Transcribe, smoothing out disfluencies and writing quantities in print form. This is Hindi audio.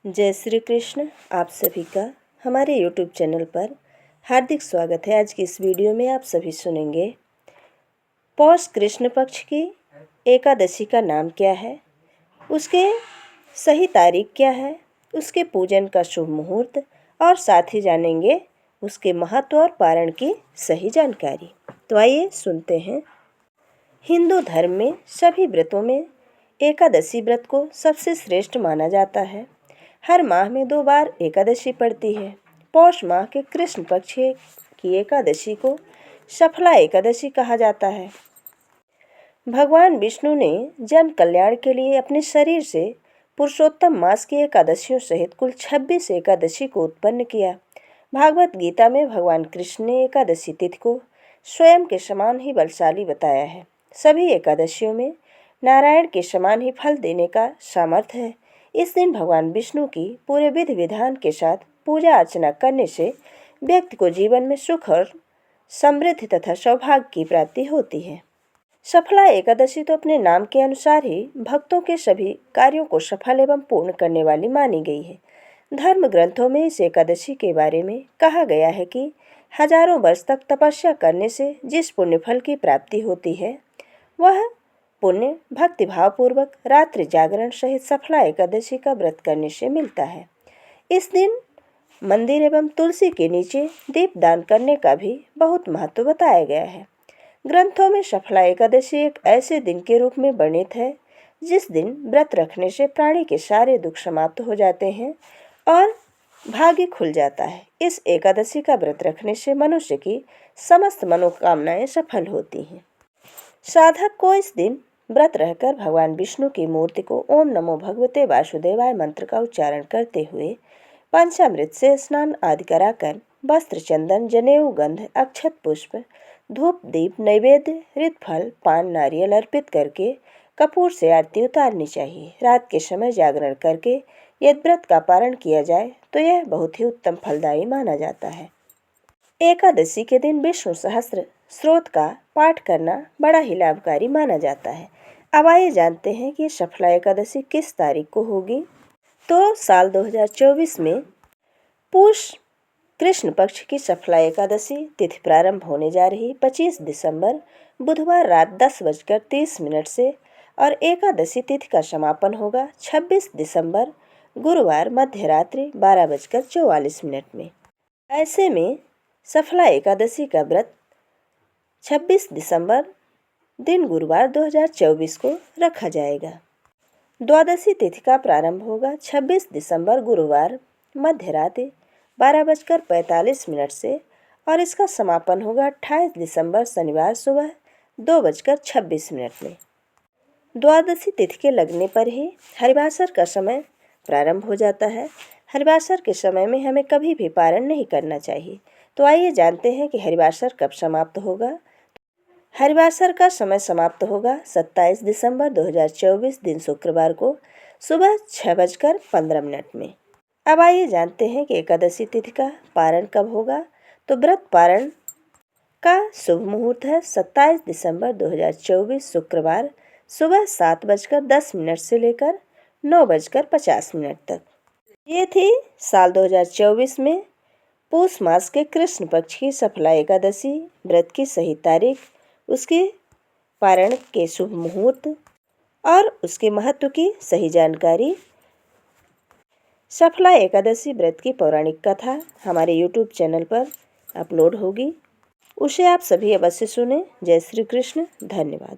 जय श्री कृष्ण। आप सभी का हमारे YouTube चैनल पर हार्दिक स्वागत है। आज की इस वीडियो में आप सभी सुनेंगे पौष कृष्ण पक्ष की एकादशी का नाम क्या है, उसके सही तारीख क्या है, उसके पूजन का शुभ मुहूर्त और साथ ही जानेंगे उसके महत्व और पारण की सही जानकारी। तो आइए सुनते हैं। हिंदू धर्म में सभी व्रतों में एकादशी व्रत को सबसे श्रेष्ठ माना जाता है। हर माह में 2 बार एकादशी पड़ती है। पौष माह के कृष्ण पक्ष की एकादशी को सफला एकादशी कहा जाता है। भगवान विष्णु ने जन कल्याण के लिए अपने शरीर से पुरुषोत्तम मास की एकादशियों सहित कुल 26 एकादशी को उत्पन्न किया। भागवत गीता में भगवान कृष्ण ने एकादशी तिथि को स्वयं के समान ही बलशाली बताया है। सभी एकादशियों में नारायण के समान ही फल देने का सामर्थ्य है। इस दिन भगवान विष्णु की पूरे विधि विधान के साथ पूजा अर्चना करने से व्यक्ति को जीवन में सुख और समृद्धि तथा सौभाग्य की प्राप्ति होती है। सफला एकादशी तो अपने नाम के अनुसार ही भक्तों के सभी कार्यों को सफल एवं पूर्ण करने वाली मानी गई है। धर्म ग्रंथों में इस एकादशी के बारे में कहा गया है कि हजारों वर्ष तक तपस्या करने से जिस पुण्य फल की प्राप्ति होती है, वह पुण्य भक्तिभावपूर्वक रात्रि जागरण सहित सफला एकादशी का व्रत करने से मिलता है। इस दिन मंदिर एवं तुलसी के नीचे दीपदान करने का भी बहुत महत्व बताया गया है। ग्रंथों में सफला एकादशी एक ऐसे दिन के रूप में वर्णित है जिस दिन व्रत रखने से प्राणी के सारे दुख समाप्त हो जाते हैं और भाग्य खुल जाता है। इस एकादशी का व्रत रखने से मनुष्य की समस्त मनोकामनाएं सफल होती हैं। साधक को इस दिन व्रत रहकर भगवान विष्णु की मूर्ति को ओम नमो भगवते वासुदेवाय मंत्र का उच्चारण करते हुए पंचामृत से स्नान आदि कराकर वस्त्र, चंदन, जनेऊ, गंध, अक्षत, पुष्प, धूप, दीप, नैवेद्य, ऋतफल, पान, नारियल अर्पित करके कपूर से आरती उतारनी चाहिए। रात के समय जागरण करके यदि व्रत का पारण किया जाए तो यह बहुत ही उत्तम फलदायी माना जाता है। एकादशी के दिन विष्णु सहस्त्र स्तोत्र का पाठ करना बड़ा ही लाभकारी माना जाता है। अब आइए जानते हैं कि सफला एकादशी किस तारीख को होगी। तो साल 2024 में पूष कृष्ण पक्ष की सफला एकादशी तिथि प्रारंभ होने जा रही 25 दिसंबर बुधवार रात 10:30 से और एकादशी तिथि का समापन होगा 26 दिसंबर गुरुवार मध्य रात्रि 12:44 में। ऐसे में सफला एकादशी का व्रत 26 दिसंबर दिन गुरुवार 2024 को रखा जाएगा। द्वादशी तिथि का प्रारंभ होगा 26 दिसंबर गुरुवार मध्य रात्रि 12:45 से और इसका समापन होगा 28 दिसंबर शनिवार सुबह 2:26 में। द्वादशी तिथि के लगने पर ही हरिवासर का समय प्रारंभ हो जाता है। हरिवासर के समय में हमें कभी भी पारण नहीं करना चाहिए। तो आइए जानते हैं कि हरिवासर कब समाप्त होगा। हरिवासर का समय समाप्त होगा 27 दिसंबर 2024 दिन शुक्रवार को सुबह 6:15 में। अब आइए जानते हैं कि एकादशी तिथि का पारण कब होगा। तो व्रत पारण का शुभ मुहूर्त है 27 दिसंबर 2024 शुक्रवार सुबह 7:10 से लेकर 9:50 तक। ये थी साल 2024 में पूष मास के कृष्ण पक्ष की सफला एकादशी व्रत की सही तारीख, उसके पारण के शुभ मुहूर्त और उसके महत्व की सही जानकारी। सफला एकादशी व्रत की पौराणिक कथा हमारे YouTube चैनल पर अपलोड होगी, उसे आप सभी अवश्य सुने। जय श्री कृष्ण। धन्यवाद।